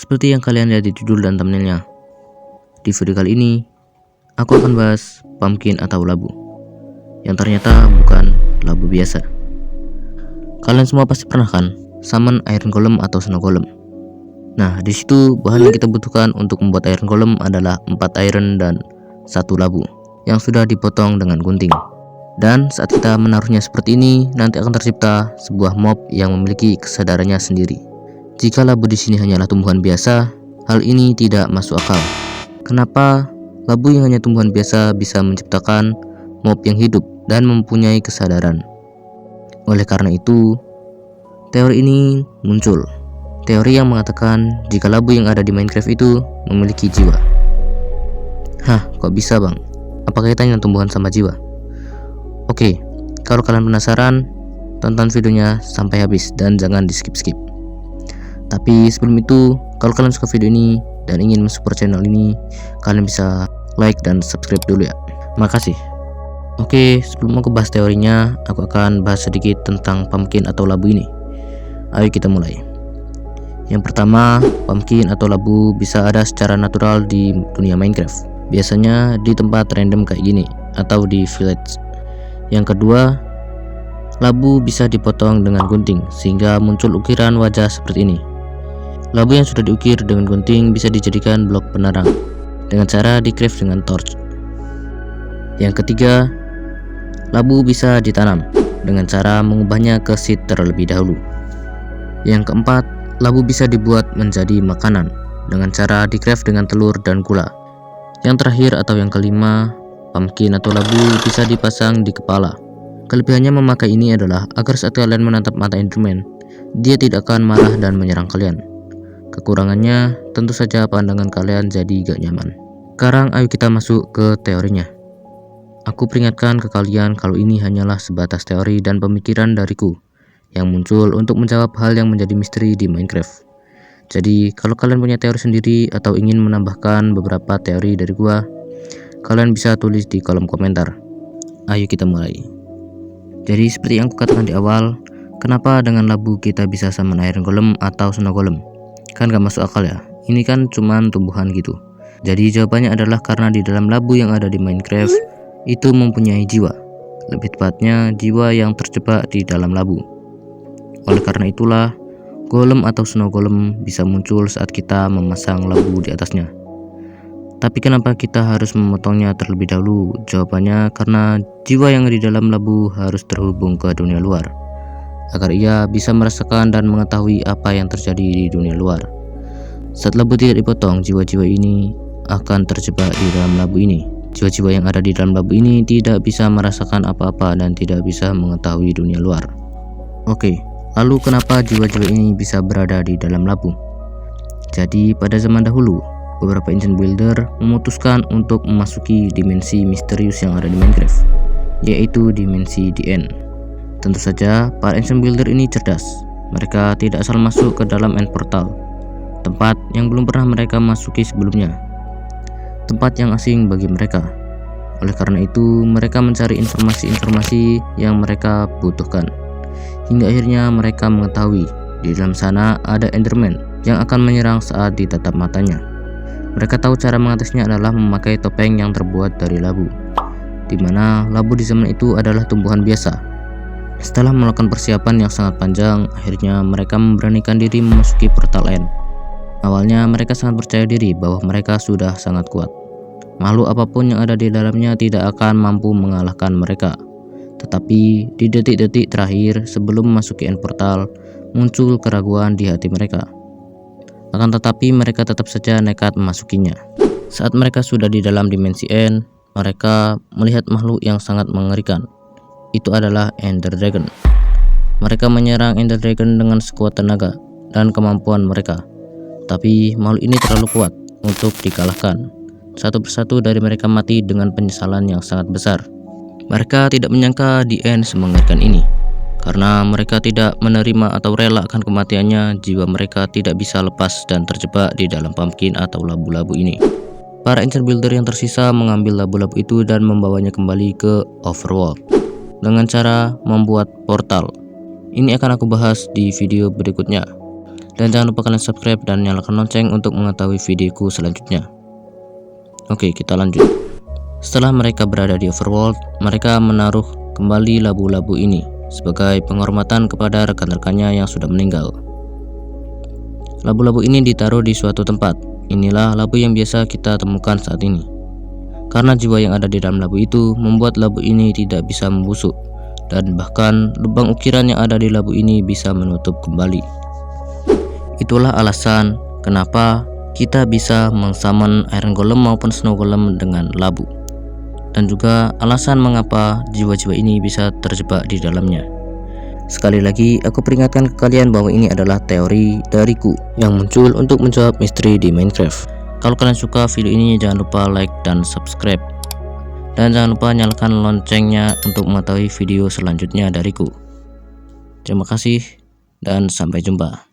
Seperti yang kalian lihat di judul dan thumbnailnya, di video kali ini aku akan bahas pumpkin atau labu yang ternyata bukan labu biasa. Kalian semua pasti pernah kan summon iron golem atau snow golem. Nah, di situ bahan yang kita butuhkan untuk membuat iron golem adalah 4 iron dan 1 labu yang sudah dipotong dengan gunting. Dan saat kita menaruhnya seperti ini, nanti akan tercipta sebuah mob yang memiliki kesadarannya sendiri. Jika labu di sini hanyalah tumbuhan biasa, hal ini tidak masuk akal. Kenapa labu yang hanya tumbuhan biasa bisa menciptakan mob yang hidup dan mempunyai kesadaran? Oleh karena itu, teori ini muncul. Teori yang mengatakan jika labu yang ada di Minecraft itu memiliki jiwa. Hah, kok bisa bang? Apa kaitannya tumbuhan sama jiwa? Oke, kalau kalian penasaran, tonton videonya sampai habis dan jangan di skip-skip. Tapi sebelum itu, kalau kalian suka video ini dan ingin mensupport channel ini, kalian bisa like dan subscribe dulu ya. Makasih. Oke, sebelum aku bahas teorinya, aku akan bahas sedikit tentang pumpkin atau labu ini. Ayo kita mulai. Yang pertama, pumpkin atau labu bisa ada secara natural di dunia Minecraft. Biasanya di tempat random kayak gini atau di village. Yang kedua, labu bisa dipotong dengan gunting sehingga muncul ukiran wajah seperti ini. Labu yang sudah diukir dengan gunting bisa dijadikan blok penerang dengan cara di-craft dengan torch. Yang ketiga, labu bisa ditanam dengan cara mengubahnya ke seed terlebih dahulu. Yang keempat, labu bisa dibuat menjadi makanan dengan cara di-craft dengan telur dan gula. Yang terakhir atau yang kelima, pumpkin atau labu bisa dipasang di kepala. Kelebihannya memakai ini adalah agar saat kalian menatap mata Enderman, dia tidak akan marah dan menyerang kalian. Kekurangannya, tentu saja pandangan kalian jadi gak nyaman. Sekarang ayo kita masuk ke teorinya. Aku peringatkan ke kalian kalau ini hanyalah sebatas teori dan pemikiran dariku yang muncul untuk menjawab hal yang menjadi misteri di Minecraft. Jadi kalau kalian punya teori sendiri atau ingin menambahkan beberapa teori dari gua, kalian bisa tulis di kolom komentar. Ayo kita mulai. Jadi seperti yang aku katakan di awal, kenapa dengan labu kita bisa summon iron golem atau snow golem? Kan gak masuk akal ya, ini kan cuman tumbuhan gitu. Jadi jawabannya adalah karena di dalam labu yang ada di Minecraft itu mempunyai jiwa. Lebih tepatnya jiwa yang terjebak di dalam labu. Oleh karena itulah golem atau snow golem bisa muncul saat kita memasang labu di atasnya. Tapi kenapa kita harus memotongnya terlebih dahulu? Jawabannya karena jiwa yang di dalam labu harus terhubung ke dunia luar, agar ia bisa merasakan dan mengetahui apa yang terjadi di dunia luar. Saat labu tidak dipotong, jiwa-jiwa ini akan terjebak di dalam labu ini. Jiwa-jiwa yang ada di dalam labu ini tidak bisa merasakan apa-apa dan tidak bisa mengetahui dunia luar. Oke, lalu kenapa jiwa-jiwa ini bisa berada di dalam labu? Jadi pada zaman dahulu, beberapa ancient builder memutuskan untuk memasuki dimensi misterius yang ada di Minecraft, yaitu dimensi The End. Tentu saja para ancient builder ini cerdas. Mereka tidak asal masuk ke dalam end portal, tempat yang belum pernah mereka masuki sebelumnya, tempat yang asing bagi mereka. Oleh karena itu mereka mencari informasi-informasi yang mereka butuhkan, hingga akhirnya mereka mengetahui di dalam sana ada Enderman yang akan menyerang saat ditatap matanya. Mereka tahu cara mengatasinya adalah memakai topeng yang terbuat dari labu, dimana labu di zaman itu adalah tumbuhan biasa. Setelah melakukan persiapan yang sangat panjang, akhirnya mereka memberanikan diri memasuki portal end. Awalnya mereka sangat percaya diri bahwa mereka sudah sangat kuat. Makhluk apapun yang ada di dalamnya tidak akan mampu mengalahkan mereka. Tetapi di detik-detik terakhir sebelum memasuki end portal, muncul keraguan di hati mereka. Akan tetapi mereka tetap saja nekat memasukinya. Saat mereka sudah di dalam dimensi end, mereka melihat makhluk yang sangat mengerikan. Itu adalah Ender Dragon. Mereka menyerang Ender Dragon dengan sekuat tenaga dan kemampuan mereka. Tapi makhluk ini terlalu kuat untuk dikalahkan. Satu persatu dari mereka mati dengan penyesalan yang sangat besar. Mereka tidak menyangka The End semengerikan ini. Karena mereka tidak menerima atau rela akan kematiannya, jiwa mereka tidak bisa lepas dan terjebak di dalam pumpkin atau labu-labu ini. Para ancient builder yang tersisa mengambil labu-labu itu dan membawanya kembali ke Overworld dengan cara membuat portal. Ini akan aku bahas di video berikutnya. Dan jangan lupa kalian subscribe dan nyalakan lonceng untuk mengetahui videoku selanjutnya. Oke, kita lanjut. Setelah mereka berada di Overworld, mereka menaruh kembali labu-labu ini sebagai penghormatan kepada rekan-rekannya yang sudah meninggal. Labu-labu ini ditaruh di suatu tempat. Inilah labu yang biasa kita temukan saat ini. Karena jiwa yang ada di dalam labu itu membuat labu ini tidak bisa membusuk, dan bahkan lubang ukiran yang ada di labu ini bisa menutup kembali. Itulah alasan kenapa kita bisa mengsummon Iron Golem maupun Snow Golem dengan labu, dan juga alasan mengapa jiwa-jiwa ini bisa terjebak di dalamnya. Sekali lagi aku peringatkan ke kalian bahwa ini adalah teori dariku yang muncul untuk menjawab misteri di Minecraft. Kalau kalian suka video ini, jangan lupa like dan subscribe, dan jangan lupa nyalakan loncengnya untuk mengetahui video selanjutnya dariku. Terima kasih dan sampai jumpa.